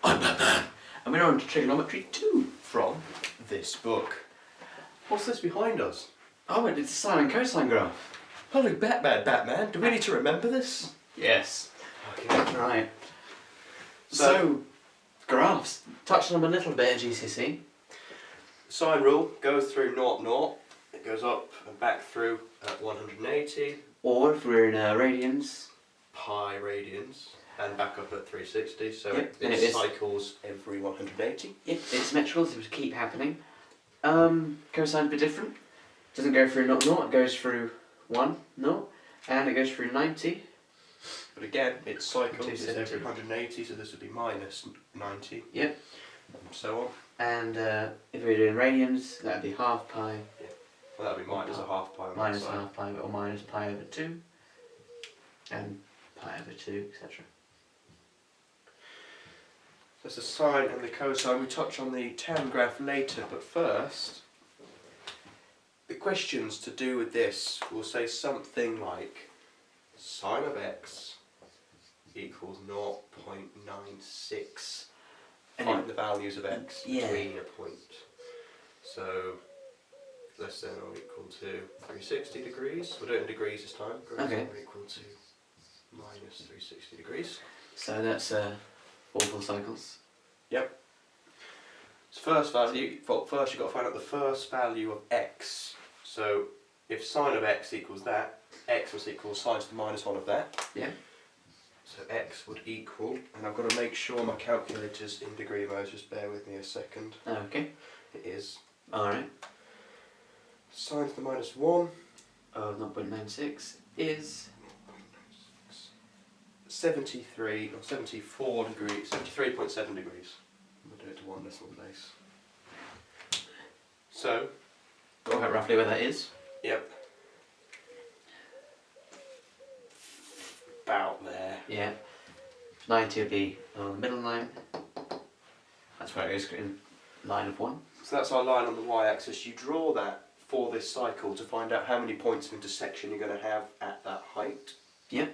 I'm Batman, and we're on to Trigonometry 2. From this book. What's this behind us? Oh, it's a sine and cosine graph. Holy Batman, do we need to remember this? Yes. Okay. Right. So graphs. Touched on them a little bit at GCSE. Sine rule goes through 0, 0. It goes up and back through at 180. Or if we're in radians. Pi radians. And back up at 360, so Yep, it cycles every 180. Yep, it's symmetrical, so it keep happening. Cosine's a bit different. Doesn't go through 0, 0, it goes through 1, 0, and it goes through 90. But again, it cycles 270. every 180, so this would be minus 90. Yep. And so on. And if we're doing radians, that would be half pi. Yeah. Well, that would be minus a half pi on Minus that side. half pi, or minus pi over 2. And pi over 2, etc. There's the sine and the cosine. We touch on the tan graph later, but first, the questions to do with this will say something like sine of x equals 0.96. Find the values of x between a point. So less than or equal to 360 degrees. We'll do it in degrees this time. Greater than or equal to minus 360 degrees. So that's 4 full cycles. Yep. So first value, first you've got to find out the first value of x. So if sine of x equals that, x must equal sine to the minus 1 of that. Yeah. So x would equal, and I've got to make sure my calculator's in degree mode, just bear with me a second. Okay. It is. Alright. Sine to the minus 1. 0.96 is 73 or 74 degrees, 73.7 degrees. We'll do it to one decimal place. So, work out roughly where that is. yep. About there. Yeah. 90 would be on the middle line. That's where it goes in line of 1. So that's our line on the y-axis. You draw that for this cycle to find out how many points of intersection you're going to have at that height. Yep.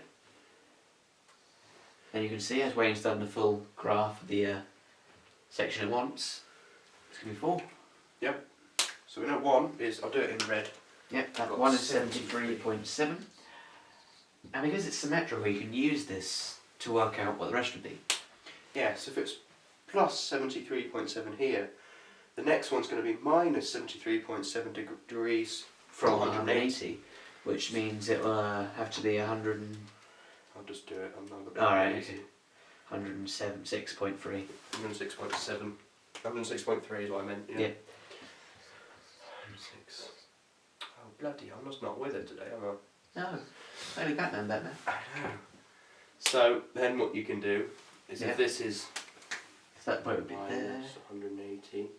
And you can see as Wayne's done the full graph of the section at once, it's going to be 4. Yep. So we know 1 is, I'll do it in red. Yep, that Got 1 is 73.7. And because it's symmetrical, you can use this to work out what the rest would be. Yeah, so if it's plus 73.7 here, the next one's going to be minus 73.7 degrees from 180. Which means it will have to be 100 and... I'll just do it, I'm not going to Alright, okay. 106.3. 106.7. 106.3 is what I meant, yeah. 106. Oh bloody, I'm just not with it today, am I? No, only Batman. I know. So then what you can do is if this is so that point would be there. minus 180,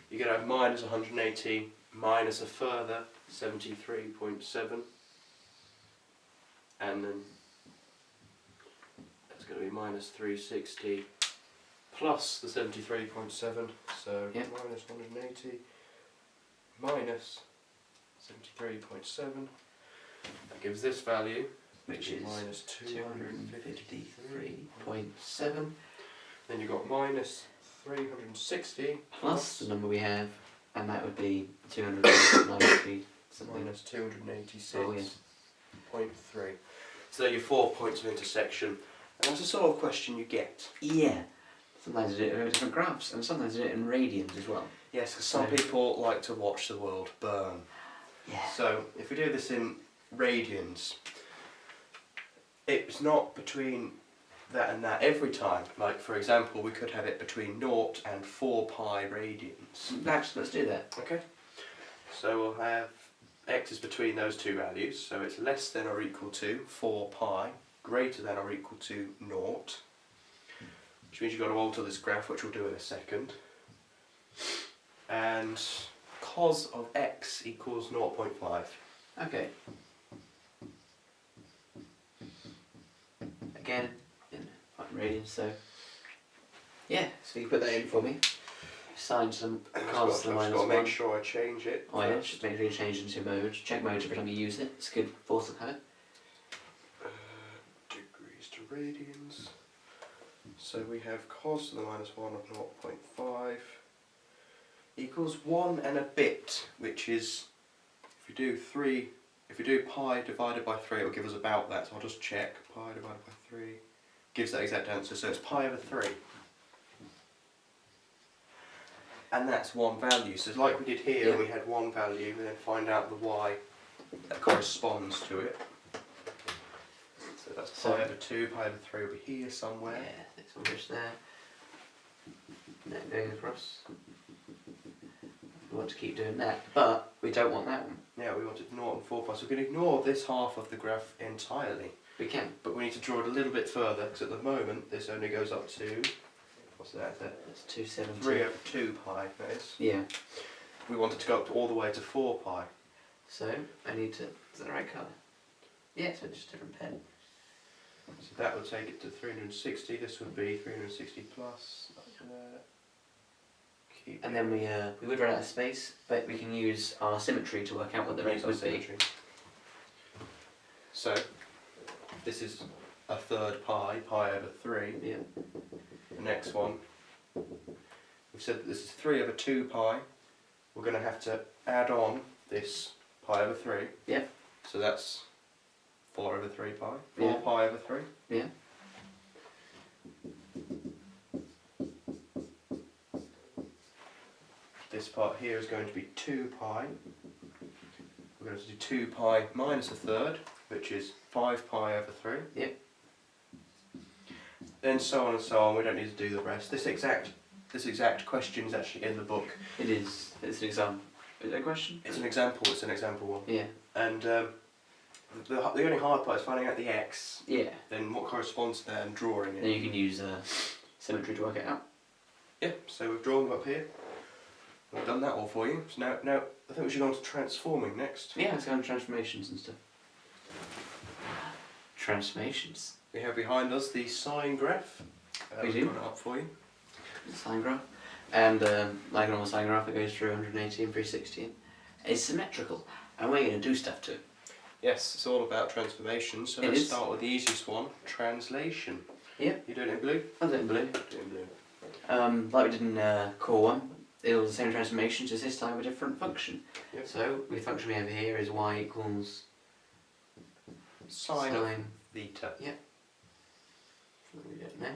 you're going to have minus 180 minus a further 73.7, and then that's going to be minus 360 plus the 73.7, so minus 180 minus 73.7, that gives this value, which is minus 253.7. Then you've got minus 360 plus the number we have, and that would be 293 something. minus 286.3. Oh, yeah. So they're your 4 points of intersection, and that's the sort of question you get. Yeah. Sometimes I do it in different graphs, and sometimes I do it in radians as well. Yes, because some people like to watch the world burn. Yeah. So if we do this in radians, it's not between that and that every time. Like for example, we could have it between 0 and 4 pi radians. Actually, let's do that. Okay. So we'll have x is between those two values, so it's less than or equal to 4 pi, greater than or equal to 0, which means you've got to alter this graph, which we'll do in a second. And cos of x equals 0.5. Okay. Again, in radians, so yeah, so you put that in for me. Sine some cos to the I've minus just got to 1. make sure I change it. Oh yeah, just make sure you change into mode. Check mode every time you use it. It's a good force of habit. Degrees to radians. So we have cos to the minus 1 of 0.5 equals 1 and a bit, which is, if we do pi divided by 3, it will give us about that. So I'll just check. Pi divided by 3 gives that exact answer. So it's pi over 3. And that's one value. So like we did here, we had one value and then find out the y that corresponds to it. So that's pi over 2, pi over 3 will be here somewhere. Yeah, this will just there. And then going across. We want to keep doing that, but we don't want that one. Yeah, we wanted 0 and 4 pi, so we can ignore this half of the graph entirely. We can. But we need to draw it a little bit further, because at the moment this only goes up to, what's that? That's 270. 3 over 2 pi, that is. Yeah. We want it to go up to all the way to 4 pi. So, I need to, is that the right colour? Yeah, so just a different pen. So that would take it to 360, this would be 360 plus, keep And then we would run out of space, but we can use our symmetry to work out what the rate would be. So, this is a third pi, pi over 3. Yeah. The next one, we've said that this is 3 over 2 pi. We're going to have to add on this pi over 3. Yeah. So that's 4 over 3 pi. 4 Yeah. pi over 3. Yeah. This part here is going to be 2 pi. We're going to do 2 pi minus a third, which is 5 pi over 3. Yep. Then so on and so on. We don't need to do the rest. This exact question is actually in the book. It is. It's an example. Is that a question? It's an example. It's an example one. Yeah. And the only hard part is finding out the x. Yeah. Then what corresponds to that and drawing it. Then you can use symmetry to work it out. Yeah. So we've drawn them up here. I've done that all for you. So now I think we should go on to transforming next. Yeah, let's go on transformations and stuff. Transformations. We have behind us the sine graph. We do. We've drawn it up for you. Sine graph. And like a normal sine graph, it goes through 180 and 360. It's symmetrical, and we're going to do stuff to it. Yes, it's all about transformation. So let's start with the easiest one, translation. Yep. You doing it in blue? I'll do it in blue. Do it in blue. Like we did in core 1, it was the same transformation, just this time a different function. Yep. So the function we have here is y equals Sine of theta. Yep. We do it now.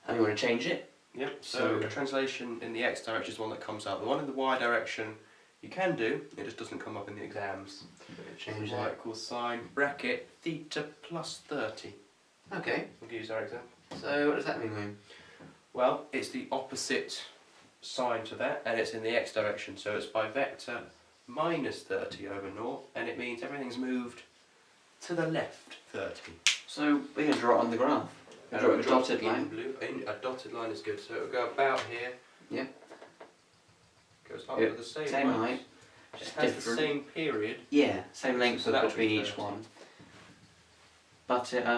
And we want to change it. Yep. So a translation in the x direction is one that comes out. The one in the y direction you can do, it just doesn't come up in the exams. Change y that. equals sine bracket theta plus 30. Okay. We'll use our example. So what does that mean, William? Well, it's the opposite sign to that, and it's in the x direction. So it's by vector minus 30 over 0, and it means everything's moved to the left 30. So we're going to draw it on the graph. Draw it with a dotted line. Blue. A dotted line is good. So it'll go about here. Yeah. Goes up to the same height. Just has the same period. Yeah, same length So that'll between be each 30. one. But at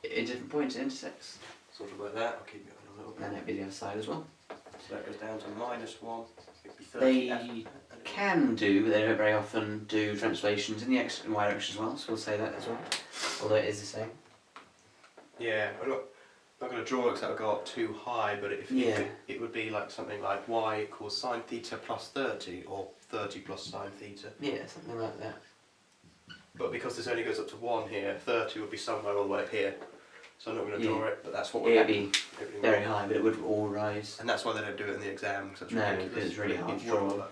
different points it intersects. Sort of like that. I'll keep it on a little bit. And it'll be the other side as well. So that goes down to minus 1. It'll be 30. They can do, but they don't very often do translations in the x and y direction as well, so we'll say that as well. Although it is the same. Yeah, I'm not going to draw it because that would go up too high, but it would be like something like y equals sine theta plus 30, or 30 plus sine theta. Yeah, something like that. But because this only goes up to 1 here, 30 would be somewhere all the way up here. So I'm not going to draw it, but that's what It we're would be very high, but it would all rise. And that's why they don't do it in the exam, because Because it's really hard to draw.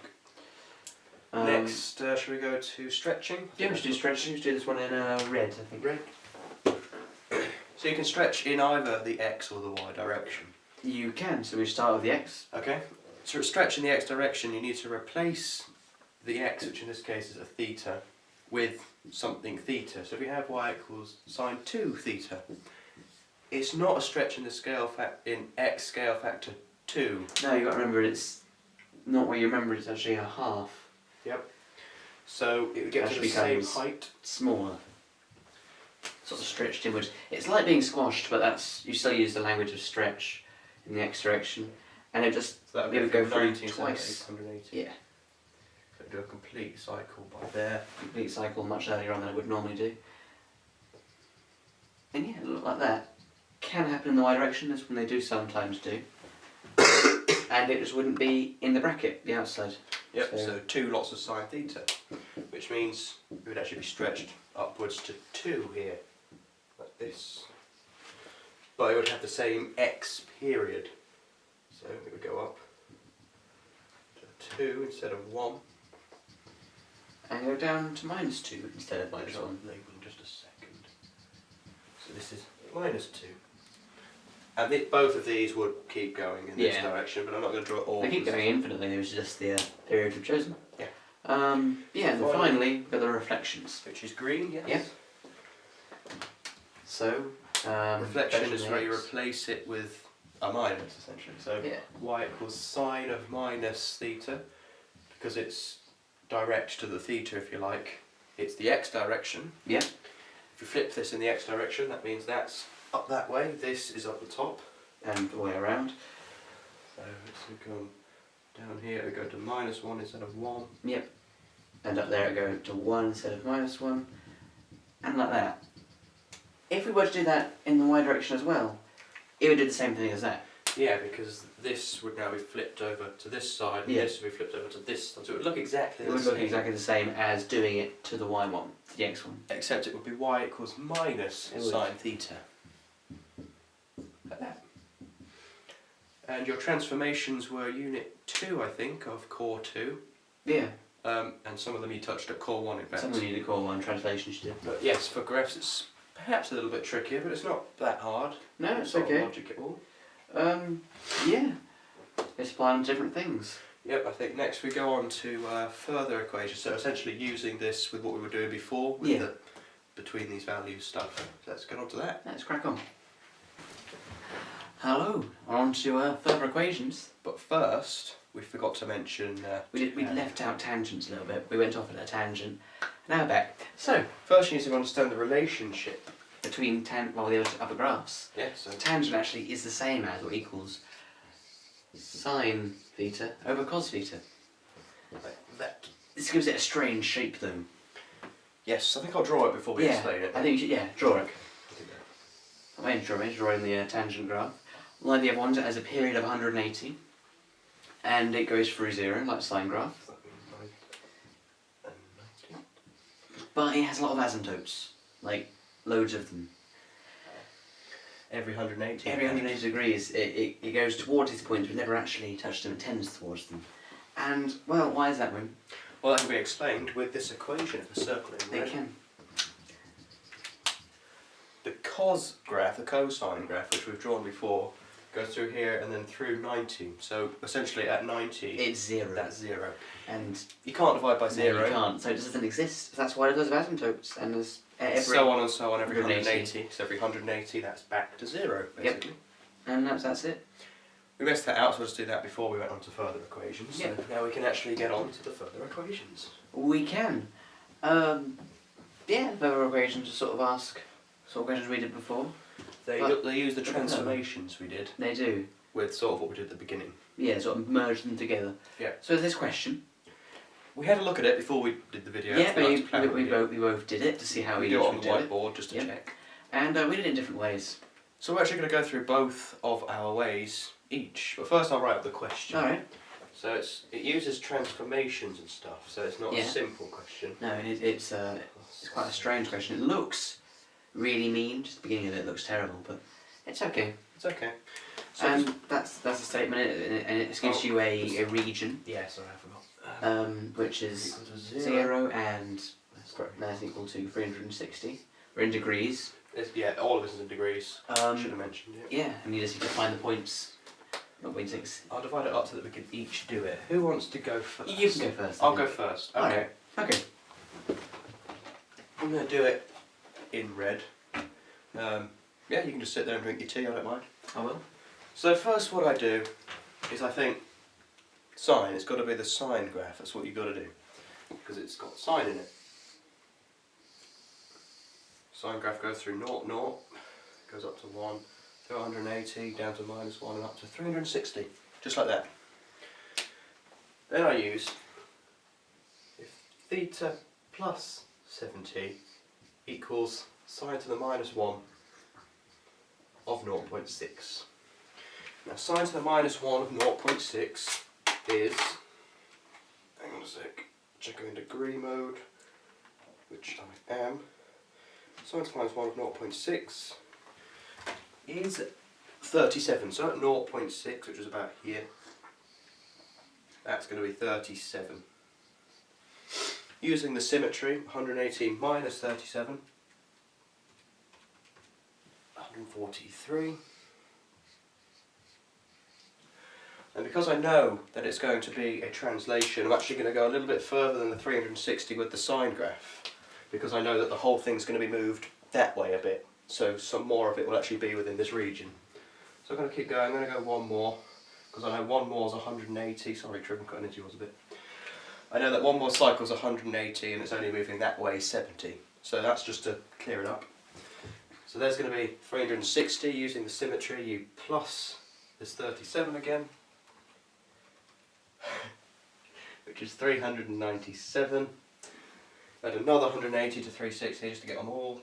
Next, should we go to stretching? Yeah, we should do stretching. Let's do this one in red, I think. Red. So you can stretch in either the x or the y direction. You can, so we start with the x. Okay. So to stretch in the x direction, you need to replace the x, which in this case is a theta, with something theta. So if we have y equals sine 2 theta, it's not a stretch in the x scale factor 2. No, you've got to remember it's not what you remember, it's actually a half. Yep. So it would get to the same height. Smaller. Sort of stretched inwards. It's like being squashed, but you still use the language of stretch in the x direction. And it just So would go through 19 to twice. 880. Yeah. So do a complete cycle by there. Complete cycle much earlier on than I would normally do. And yeah, it'll look like that. can happen in the y direction, as when they do sometimes do. And it just wouldn't be in the bracket, the outside. Yep, so 2 lots of sine theta, which means it would actually be stretched upwards to 2 here, like this. But it would have the same x period, so it would go up to 2 instead of 1. And go down to -2 instead of -1. Label in just a second. So this is -2. And both of these would keep going in this direction, but I'm not going to draw it all. They keep going infinitely, it was just the period we've chosen. Yeah. Yeah, and then finally, we've got the reflections. Which is green, yes? Yeah. So, reflection is where you replace it with a minus, essentially. So y equals sine of minus theta, because it's direct to the theta, if you like. It's the x direction. Yeah. If you flip this in the x direction, that means that's up that way, this is up the top. And the way around. So it's going down here, it would go to -1 instead of 1. Yep. And up there it go to 1 instead of -1. And like that. If we were to do that in the y direction as well, it would do the same thing as that. Yeah, because this would now be flipped over to this side, and this would be flipped over to this side, so it would look exactly the same. It would look exactly the same as doing it to the y one, to the x one. Except it would be y equals minus sine theta. Like that. And your transformations were unit 2, I think, of core 2. Yeah. And some of them you touched at core 1, in fact. Some of them you need to call one, translations you do. But yes, for graphs it's perhaps a little bit trickier, but it's not that hard. No, it's okay. Logic at all. Yeah. It's applying different things. Yep, I think next we go on to further equations, so essentially using this with what we were doing before, with the between these values stuff. So let's get on to that. Let's crack on. Hello, on to further equations. But first, we forgot to mention... we left out tangents a little bit. We went off at a tangent. Now back. So, first you need to understand the relationship between the upper graphs. Yes. So tangent actually is the same as or equals sine theta over cos theta. Like that. This gives it a strange shape though. Yes, I think I'll draw it before we explain it. I think you should, draw it. I'm going to draw in the tangent graph. Like the other ones, it has a period of 180 and it goes through 0 like sine graph. But it has a lot of asymptotes, like loads of them. Every 180? Every 180 degrees it goes towards these points but never actually touches them, it tends towards them. And, well, why is that, Wim? Well, that can be explained with this equation of the circle in red. They can. The cos graph, the cosine graph, which we've drawn before, goes through here and then through 90. So essentially at 90, it's 0. That's 0. And you can't divide by 0. No, you can't. So it doesn't exist. That's why there's asymptotes. And there's so on and so on, every 180. So every 180, that's back to 0, basically. Yep. And that's it. We messed that out, so let's do that before we went on to further equations. Yep. So now we can actually get on to the further equations. We can. Further equations to sort of ask sort of questions we did before. They use the transformations we did. They do. With sort of what we did at the beginning. Yeah, sort of merge them together. Yeah. So this question. We had a look at it before we did the video. Yeah, we both did it to see how we do it on the whiteboard just to check. And we did it in different ways. So we're actually going to go through both of our ways each. But first I'll write up the question. Alright. So it uses transformations and stuff, so it's not a simple question. No, it's quite a strange question. It looks really mean. Just the beginning of it looks terrible, but it's okay. It's okay. So and that's a statement, and it gives you a region. Yeah, sorry, I forgot. Which is 0 and that's equal to 360. We're in degrees. All of this is in degrees. Should have mentioned it. Yeah, and you just need to find the points. Not 0.6. I'll divide it up so that we can each do it. Who wants to go first? You can go first. I'll go first. Okay. Okay. I'm going to do it in red. You can just sit there and drink your tea, I don't mind. I will. So first what I do is I think sine, it's got to be the sine graph, that's what you've got to do. Because it's got sine in it. Sine graph goes through 0, 0, goes up to 1, to 180, down to -1 and up to 360. Just like that. Then I use, if theta plus 70 equals sine to the -1, of 0.6. Now sine to the minus 1 of 0.6 is, hang on a sec, check I'm in degree mode, which I am. Sine to the minus 1 of 0.6 is 37. So at 0.6, which is about here, that's going to be 37. Using the symmetry, 118 minus 37, 143. And because I know that it's going to be a translation, I'm actually going to go a little bit further than the 360 with the sine graph, because I know that the whole thing's going to be moved that way a bit, so some more of it will actually be within this region. So I'm going to keep going. I'm going to go one more, because I know one more is 180. Sorry, Trigonometry energy was a bit. I know that one more cycle is 180 and it's only moving that way 70. So that's just to clear it up. So there's going to be 360 using the symmetry. You plus this 37 again, which is 397. Add another 180 to 360 just to get them all,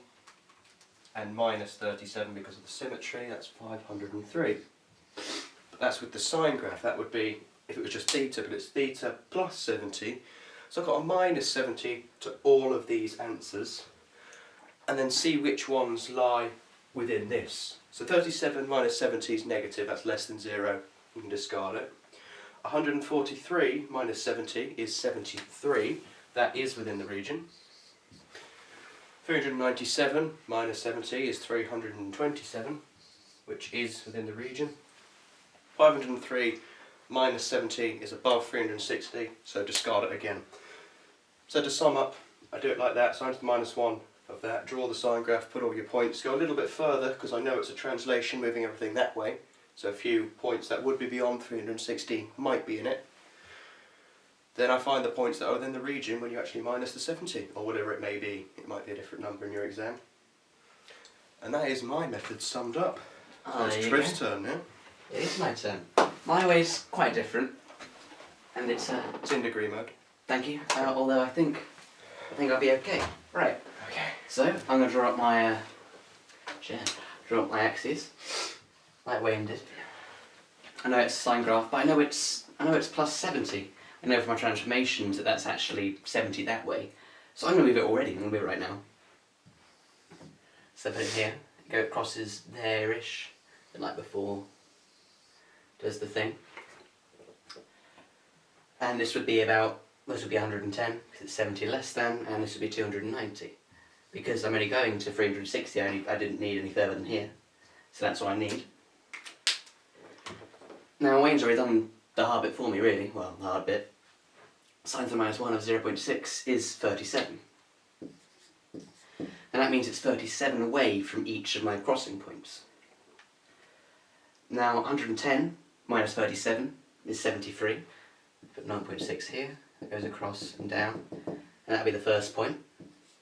and minus 37 because of the symmetry, that's 503. But that's with the sine graph. That would be if it was just theta, but it's theta plus 70. So I've got a minus 70 to all of these answers, and then see which ones lie within this. So 37 minus 70 is negative, that's less than 0, you can discard it. 143 minus 70 is 73, that is within the region. 397 minus 70 is 327, which is within the region. 503 minus 70 is above 360, so discard it again. So to sum up, I do it like that, sine to the minus 1 of that, draw the sine graph, put all your points, go a little bit further because I know it's a translation moving everything that way, so a few points that would be beyond 360 might be in it. Then I find the points that are within the region when you actually minus the 70, or whatever it may be. It might be a different number in your exam. And that is my method summed up. So it's Triv's turn now. It is my turn. My way's quite different, and it's It's in degree mode. Thank you. Although I think I'll be okay. Right. Okay. So I'm going to draw up my draw up my axes, like Wayne did. I know it's a sine graph, but I know it's plus 70. I know from my transformations that that's actually 70 that way. So I'm going to move it already. I'm going to move it right now. So put it here. Go crosses there-ish, and like before. Does the thing. And this would be 110 because it's 70 less than, and this would be 290 because I'm only going to 360. I didn't need any further than here, so that's what I need. Now Wayne's already done the hard bit for me, really. Well, the hard bit. Sine to the minus 1 of 0.6 is 37, and that means it's 37 away from each of my crossing points. Now 110 minus 37 is 73. Put 9.6 here, that goes across and down, and that'll be the first point,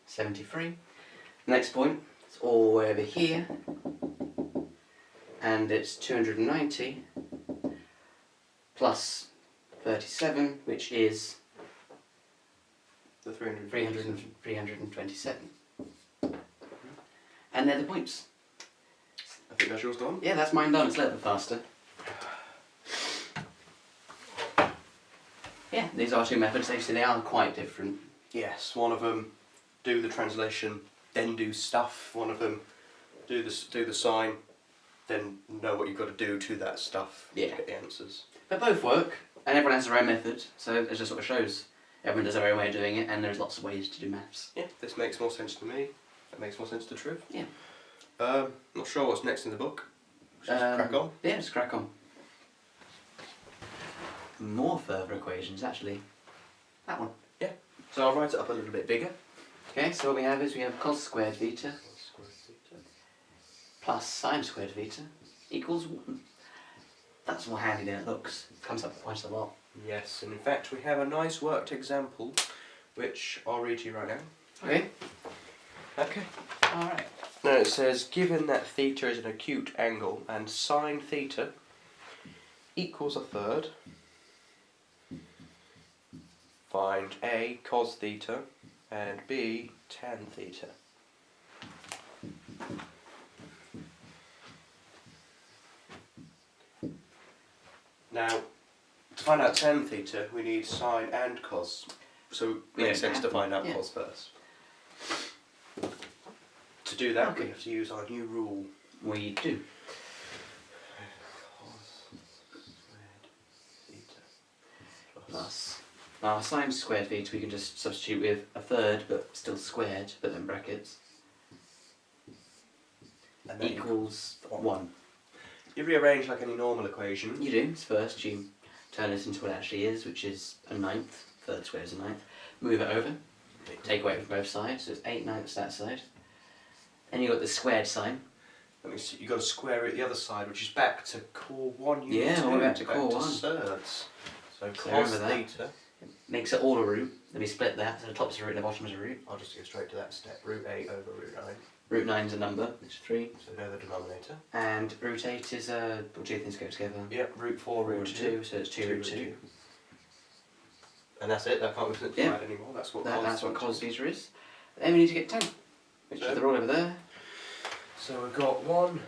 73. The next point, it's all the way over here, and it's 290 plus 37, which is The 327. And they're the points. I think that's yours done. Yeah, that's mine done, it's a little bit faster. Yeah, these are two methods, actually they are quite different. Yes, one of them do the translation, then do stuff. One of them do the sign, then know what you've got to do to that stuff to get the answers. But both work, and everyone has their own method, so it just sort of shows everyone does their own way of doing it, and there's lots of ways to do maths. Yeah, this makes more sense to me. That makes more sense to Triv. Yeah. Not sure what's next in the book. Just crack on. Yeah, just crack on. More further equations, actually. That one. Yeah. So I'll write it up a little bit bigger. Okay, so what we have is we have cos squared theta plus sine squared theta equals 1. That's more handy than it looks. It comes up quite a lot. Yes, and in fact we have a nice worked example, which I'll read to you right now. Okay. Okay. Alright. Now it says, given that theta is an acute angle and sine theta equals a third, find A cos theta and B tan theta. Now, to find out tan theta, we need sine and cos. So it makes sense to find out cos first. To do that, we have to use our new rule. We do. Cos squared theta Plus. Now, sine squared theta we can just substitute with a third, but still squared, but then brackets. and then Equals 1. You rearrange like any normal equation. You do. First, you turn this into what it actually is, which is a ninth. Third square is a ninth. Move it over. Take away from both sides, so it's 8/9 that side. And you've got the squared sign. That means you've got to square it the other side, which is back to core 1 unit Yeah, 2. we're back to core 1. Thirds. So So cos remember that. theta. Makes it all a root. Then we split that, so the top's a root and the bottom's a root. I'll just go straight to that step. Root 8 over root 9. Root 9 is a number, which is 3. So know the denominator. And root 8 is well, two things go together. Yep, root 4, root 2. So it's 2 root 2. And that's it, that can't be simplified anymore. That's what cos theta is. Then we need to get 10, which is the rule over there. So we've got 1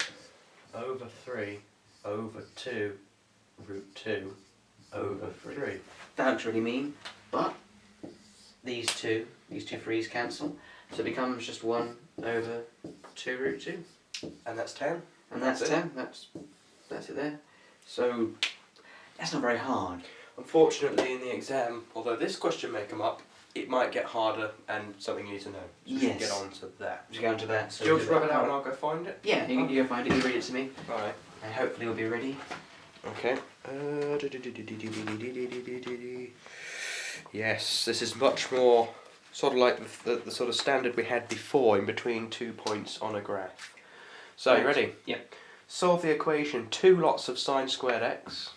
over 3 over 2 root 2 over 3. That looks really mean, but these two 3's cancel, so it becomes just 1 over 2 root 2. And that's 10. And that's 10, that's it there. So, that's not very hard. Unfortunately in the exam, although this question may come up, it might get harder and something you need to know. So we should get on to that. Just go on to that. So Do you want to rub it out and I'll go find it? Yeah, you go find it, you read it to me. Alright. And hopefully we'll be ready. Okay. Yes, this is much more sort of like the sort of standard we had before in between 2 points on a graph. So, you ready? Yep. Solve the equation 2 lots of sine squared x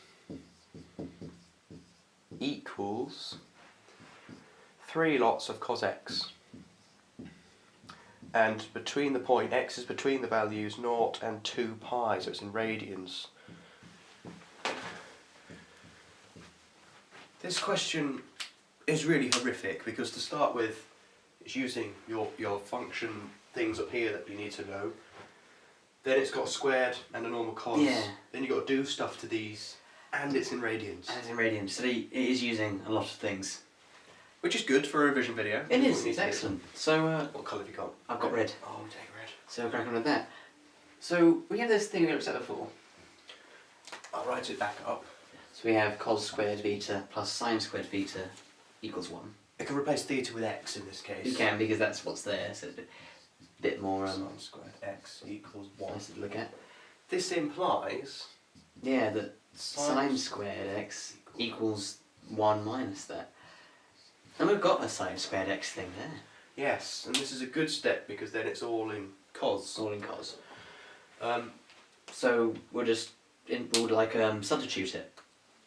equals 3 lots of cos x. And between the point, x is between the values 0 and 2 pi, so it's in radians. This question is really horrific because to start with, it's using your function things up here that you need to know. Then it's got a squared and a normal cos. Yeah. Then you've got to do stuff to these, and it's in radians. And it's in radians, so it is using a lot of things. Which is good for a revision video. It is, it's excellent. So, what colour have you got? I've got red. Oh, we'll take red. So we'll crack on with that. So, we have this thing we looked at before. I'll write it back up. So we have cos squared theta plus sine squared theta equals 1. I can replace theta with x in this case. You can, because that's what's there, so it's a bit more Sine squared x equals 1. nice to look at. This implies Yeah, that sine squared x equals 1 minus that. And we've got a sine squared x thing there. yes, and this is a good step because then it's all in cos. All in cos. So we'll just substitute it.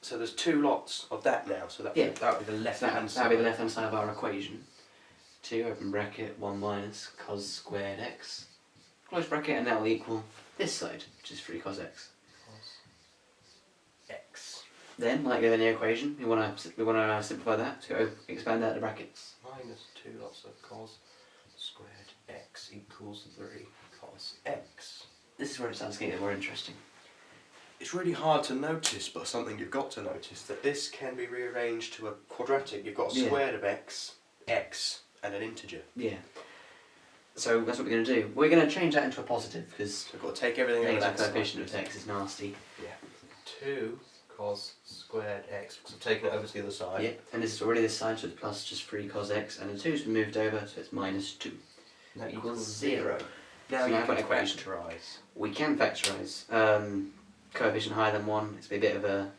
So there's 2 lots of that now, so that would be the left hand side. That'll be the left hand side of our equation. 2 open bracket 1 minus cos squared x close bracket, and that will equal this side, which is 3 cos x. Cos x Then, like in the equation, we want to simplify that, so expand out the brackets. minus 2 lots of cos squared x equals 3 cos x. This is where it starts getting more interesting. It's really hard to notice, but something you've got to notice, that this can be rearranged to a quadratic. You've got a squared of x, and an integer. Yeah. So that's what we're going to do. We're going to change that into a positive, because So we've got to take everything out of that coefficient of x is nasty. Yeah. 2 cos squared x, because I've taken it over to the other side. Yep, and this is already this side, so it's plus just 3 cos x, and the 2's been moved over, so it's minus 2. That equals 0. Now So you now I've got can an equation. factorise. We can factorise. Coefficient higher than 1, it's a bit of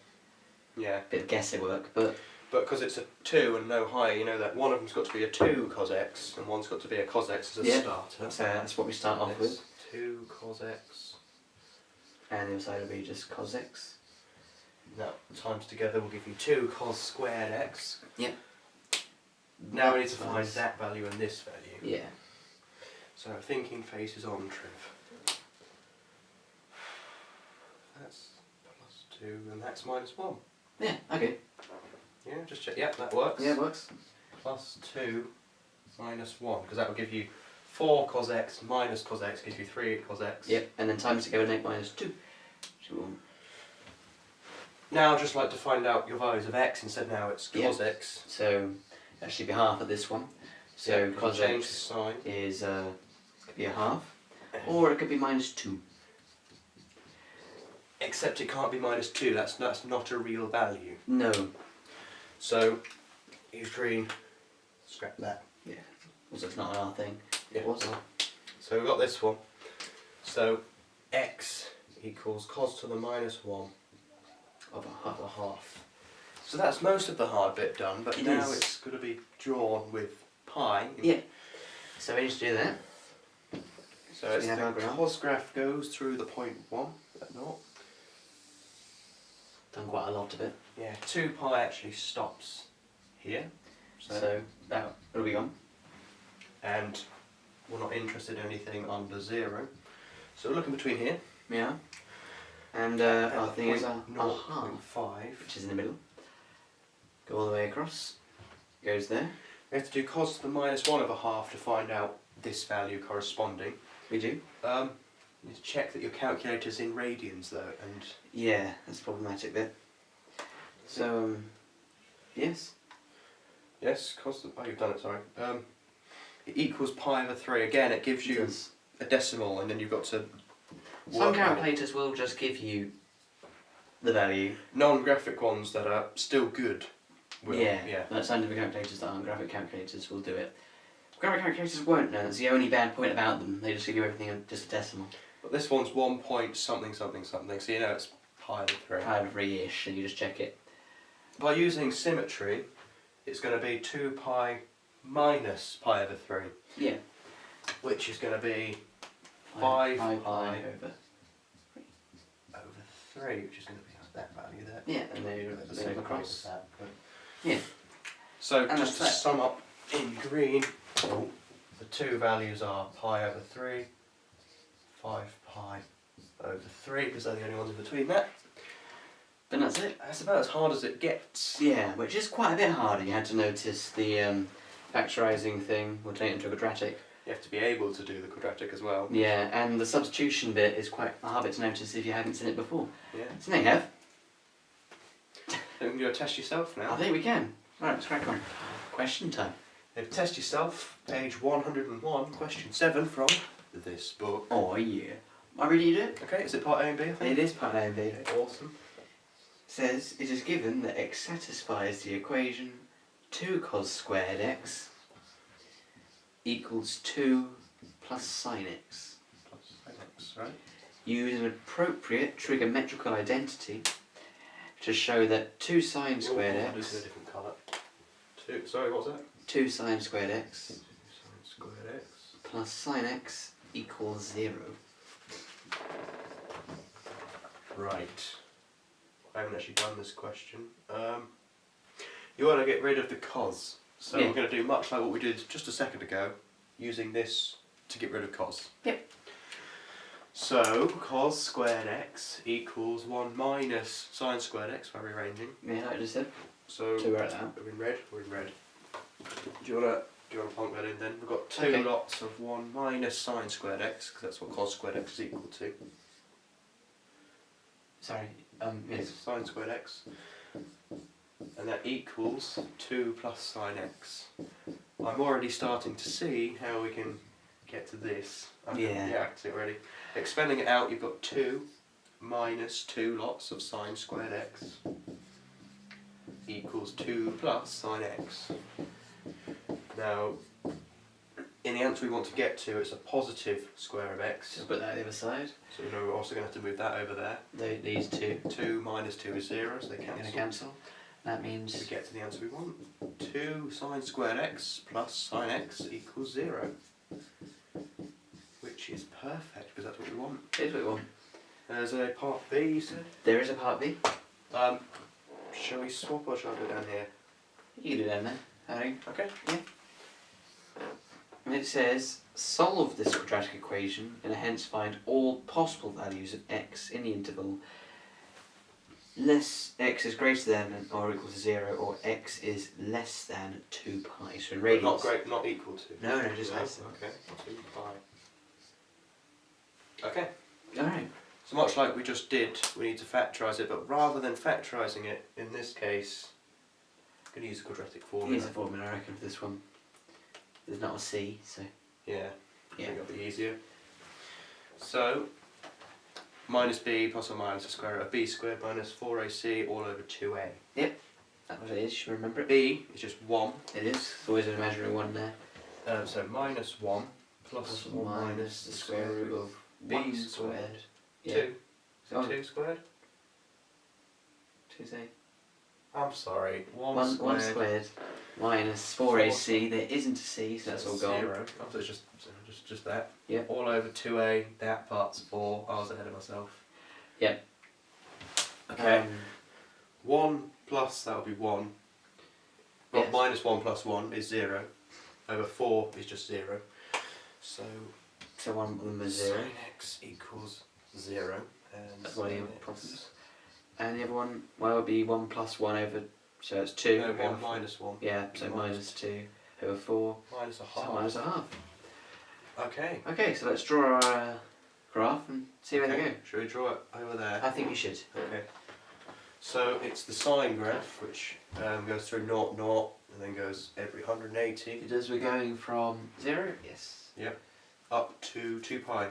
guesswork, but But because it's a 2 and no higher, you know that one of them's got to be a 2 cos x and one's got to be a cos x as a starter. that's what we start off with. 2 cos x. And the other side will be just cos x. Now, times together will give you 2 cos squared x. Yep. Now we need to find that value and this value. Yeah. So thinking face is on, Triv. That's plus 2 and that's minus 1. Yeah, okay. Yeah, just check. Yep, that works. Yeah, it works. Plus 2 minus 1, because that will give you 4 cos x minus cos x gives you 3 cos x. Yep, and then times together and 8 minus 2. Now I'd just like to find out your values of x instead. Now it's cos Yeah. x. So actually be half of this one. So Yeah, cos change x the sign. is could be a half, or it could be minus 2. Except it can't be minus 2. That's not a real value. No. So use green. Scrap that. Yeah. Also, it's not an R thing. Yeah. It was. So we've got this one. So x equals cos to the minus 1 Of a half. of a half. So that's most of the hard bit done, but It now is. it's going to be drawn with pi. Yeah. So we need to do that. So it's we have the our graph. cos graph goes through the point 1, that not. Done quite a lot of it. Yeah, 2 pi actually stops here. So that will be gone. And we're not interested in anything under 0. So we're looking between here. Yeah. And our thing is our half, 0.5. which is in the middle. Go all the way across. Goes there. We have to do cos to the minus 1 of a half to find out this value corresponding. We do. You need to check that your calculator's in radians though, and Yeah, that's problematic bit. So, yes. yes, cos the, oh you've done it, sorry. It equals pi over 3. Again, it gives you a decimal, and then you've got to Some work out. calculators will just give you the value. Non-graphic ones that are still good will. Yeah. But scientific calculators that aren't graphic calculators will do it. Graphic calculators won't know. That's the only bad point about them. They just give you everything in just a decimal. But this one's 1 point something something something, so you know it's pi over 3. Pi over 3-ish, and you just check it. By using symmetry, it's going to be 2 pi minus pi over 3, Yeah. which is going to be 5 pi pi over. over 3, which is going to be that value there. Yeah, and they The lay same them across. that, but Yeah. so And just to that's that. sum up in green, the two values are pi over 3, 5 pi over 3, because they're the only ones in between that. But that's it. That's about as hard as it gets. Yeah, which is quite a bit harder. You had to notice the factorising thing will turn it into a quadratic. You have to be able to do the quadratic as well. Yeah, and the substitution bit is quite a hard bit to notice if you hadn't seen it before. Yeah. So there you have. You can go test yourself now. I think we can. Right, let's crack on. Question time. If test yourself, page 101, question 7 from this book. Oh yeah. Am I ready to do it? Okay, is it part A and B, I think? It is part A and B. Okay, awesome. Says it is given that x satisfies the equation 2 cos squared x equals 2 plus sine x. Plus sin x, right? Use an appropriate trigonometrical identity to show that 2 sine squared I'll do this in a x, different colour. Sorry, what was that? 2 sine squared x Sin squared x. plus sine x equals 0. Right. I haven't actually done this question. You want to get rid of the cos. So Yeah. we're going to do much like what we did just a second ago, using this to get rid of cos. Yep. So cos squared x equals 1 minus sine squared x by rearranging. Yeah, like I just said. So 2 wrote that out. we're in red. We're in red. Do you want to plonk that in then? We've got two Okay. lots of 1 minus sine squared x, because that's what cos squared x is equal to. Sorry. Yes, Yes. sine squared x. And that equals 2 plus sine x. I'm already starting to see how we can get to this. Yeah. Yeah, I can see it already. Expanding it out, you've got 2 minus 2 lots of sine squared x equals 2 plus sine x. Now, in the answer we want to get to, it's a positive square of x. So put that on the other side. So you know we're also going to have to move that over there. These two 2 minus 2 is 0, so they are going to cancel. cancel. That We means get to the answer we want. 2 sine squared x plus sine x equals 0. Which is perfect, because that's what we want. here's what we want. There's a part B, you said? There is a part B. Shall we swap or shall I go down here? You can do that then, Harry. Okay. And it says, solve this quadratic equation and hence find all possible values of x in the interval less x is greater than or equal to 0 or x is less than 2 pi. So in radians. Not great, not equal to. No, just less than. Okay, 2 pi. Okay, Alright. So much like we just did, we need to factorise it, but rather than factorising it, in this case, I'm going to use a quadratic formula. Use a formula, I reckon, for this one. There's not a C, so... Yeah, I Yeah. think that'll be easier. So, minus b plus or minus the square root of b squared minus 4ac all over 2a. Yep, that's what it is, you should remember it. b is just 1. It is, there's always an imaginary one there. So minus 1 plus or minus the square root of b squared. Yeah. 2. So 2 squared? 2C. I'm sorry, 1 1 squared. squared minus 4ac, there isn't a C, so that's all gone. 0. Oh, so it's just that. Yep. All over 2a, that part's 4. I was ahead of myself. Yep. Okay. 1 plus, that'll be 1. Well, Yes. minus 1 plus 1 is 0. Over 4 is just 0. So, one of them is 0. sin x equals 0. And That's one of sin the x- problems. And the other one, well, would be 1 plus 1 over, so it's 2. No, over 1 four. minus 1. Yeah, so minus 2 over 4. Minus a So half. minus a half. Okay. Okay, so let's draw our graph and see where they go. Should we draw it over there? I think we should. Okay. So it's the sine graph, which goes through 0, 0, and then goes every 180 It does, we're going from 0, yes. up to 2 pi.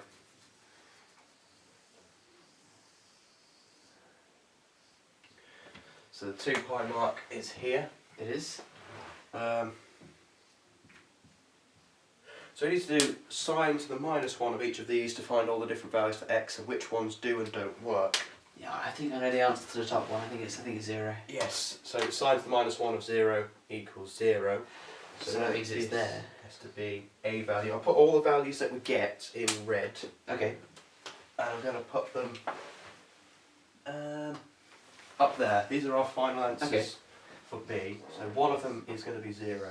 So the 2 pi mark is here. It is. So we need to do sine to the minus 1 of each of these to find all the different values for x and which ones do and don't work. Yeah, I think I know the answer to the top one. I think it's 0. Yes. So sine to the minus 1 of 0 equals 0. So that means it's this there. has to be a value. I'll put all the values that we get in red. Okay. And I'm going to put them up there. These are our final answers Okay. for B. So one of them is going to be 0.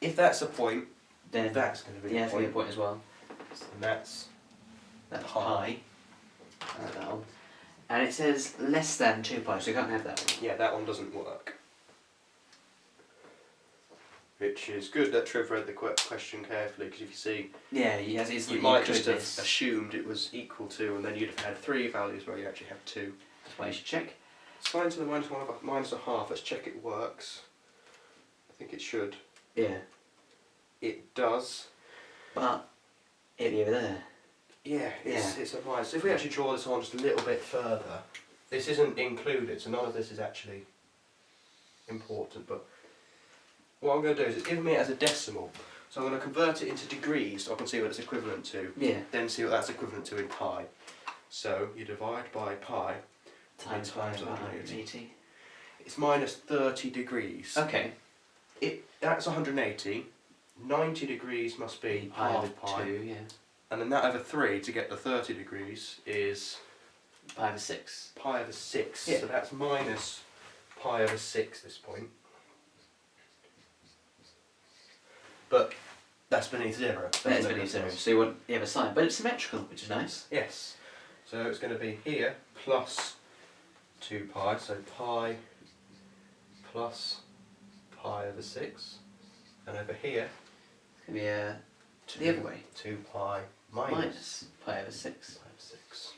If that's a point, Then that's going to be yeah, a that's a good point. point as well. And that's That's pi. pi. I like that one. And it says less than 2 pi, so you can't have that one. yeah, that one doesn't work. Which is good that Triv read the question carefully, because if you see, Yeah, yes, it's you might just have assumed it was equal to, and then you'd have had 3 values where you actually have 2. That's why you should check. Sine to the minus 1 of minus a half, let's check it works. I think it should. Yeah. It does. But it'd be over there. Yeah, it's a minus. If we actually draw this on just a little bit further, this isn't included, so none of this is actually important, but what I'm going to do is it's giving me it as a decimal, so I'm going to convert it into degrees so I can see what it's equivalent to, Yeah. then see what that's equivalent to in pi. So you divide by pi, Times times 180. 180. It's minus 30 degrees. Okay. That's 180, 90 degrees must be Pi half over pi, 2, yeah. and then that over 3 to get the 30 degrees is Pi over 6. pi over 6, Yeah. so that's minus pi over 6 this point. But that's beneath 0. That's Doesn't beneath make 0. sense. So you want the other side, but it's symmetrical, which is nice. Yes. So it's going to be here plus 2 pi, so pi plus pi over 6. And over here, It's going to be the other way. 2 pi minus Pi over 6. pi over 6.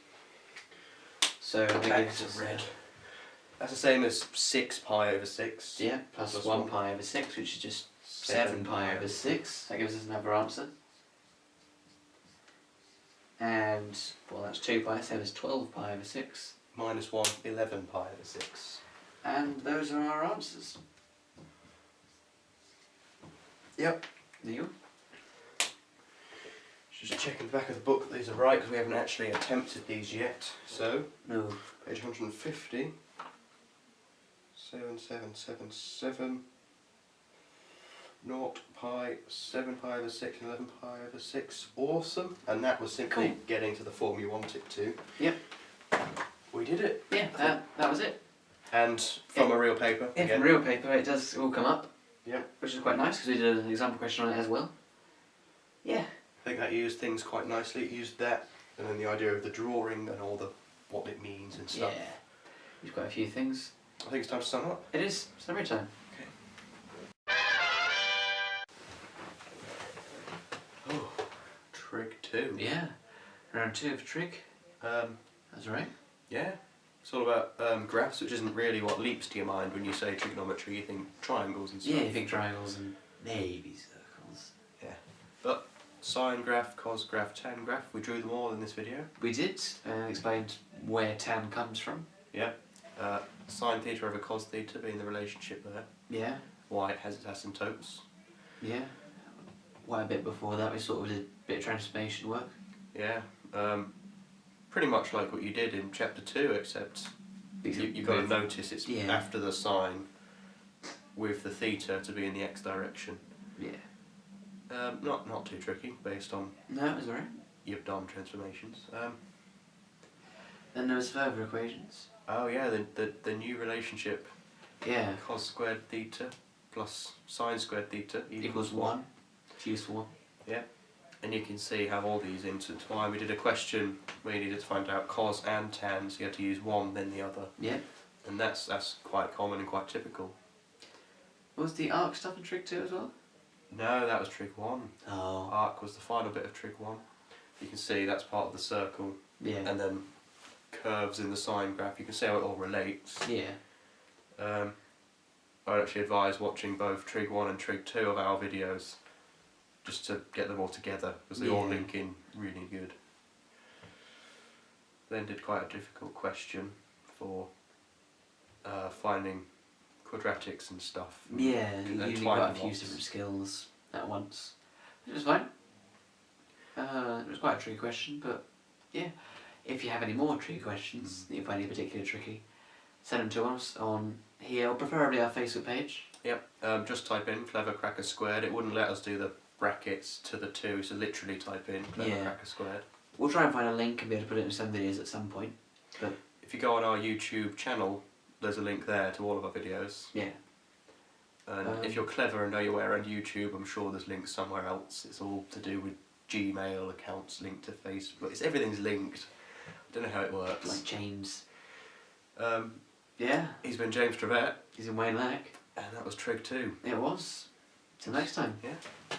So that Back gives us to red. That's the same as 6 pi over 6. Yeah, plus Plus 1 one. pi over 6, which is just 7 pi over 6. That gives us another answer. And, well, that's 2 pi, same as 12 pi over 6. Minus 1, 11 pi over 6. And those are our answers. Yep. There you go. Just checking the back of the book that these are right, because we haven't actually attempted these yet. So, No. page 150. 7777. 0 pi, 7 pi over 6, and 11 pi over 6. Awesome. And that was simply Cool. getting to the form you want it to. Yep. We did it. Yeah, that was it. And from a real paper. Yeah, again. from real paper it does all come up. Yep. Which is quite nice because we did an example question on it as well. Yeah. I think that used things quite nicely. It used that, and then the idea of the drawing and all the what it means and stuff. Yeah. You've got a few things. I think it's time to sum up. It is summary time. Oh, trig 2. Yeah. Round 2 of trig. That's right. Yeah, it's all about graphs, which isn't really what leaps to your mind when you say trigonometry. You think triangles and stuff. Yeah, you think triangles and maybe circles. Yeah, but sine graph, cos graph, tan graph, we drew them all in this video. We did, explained where tan comes from. Yeah, sine theta over cos theta being the relationship there. Yeah. Why it has its asymptotes. Yeah. Why a bit before that we sort of did a bit of transformation work. Yeah, pretty much like what you did in chapter 2, except you've got to notice it's after the sine with the theta to be in the x direction. Yeah. Not too tricky based on No, it was alright. you've done transformations. Then there was further equations. Oh yeah, the new relationship. Yeah. Cos squared theta plus sine squared theta Equals 1. It's useful one. Yeah. And you can see how all these intertwine. We did a question where you needed to find out cos and tan, so you had to use one then the other. Yeah. And that's quite common and quite typical. Was the arc stuff in trig 2 as well? No, that was trig 1. Oh. Arc was the final bit of trig 1. You can see that's part of the circle. Yeah. And then curves in the sine graph. You can see how it all relates. Yeah. I'd actually advise watching both trig 1 and trig 2 of our videos just to get them all together, because they all link in really good. Then did quite a difficult question for finding quadratics and stuff. Yeah, And you got a few different skills at once. It was fine. It was quite a tricky question, but yeah. If you have any more tricky questions that you find particularly tricky, send them to us on here, or preferably our Facebook page. Yep, just type in clever cracker squared. It wouldn't let us do the brackets to the 2, so literally type in clever cracker squared. We'll try and find a link and be able to put it in some videos at some point. But if you go on our YouTube channel, there's a link there to all of our videos. yeah. And if you're clever and know your way around YouTube, I'm sure there's links somewhere else. It's all to do with Gmail accounts linked to Facebook. Everything's linked. I don't know how it works. Like James. Yeah. He's been James Trevette. He's in Wayne Lack. And that was Trig 2. It was. Till next time. Yeah.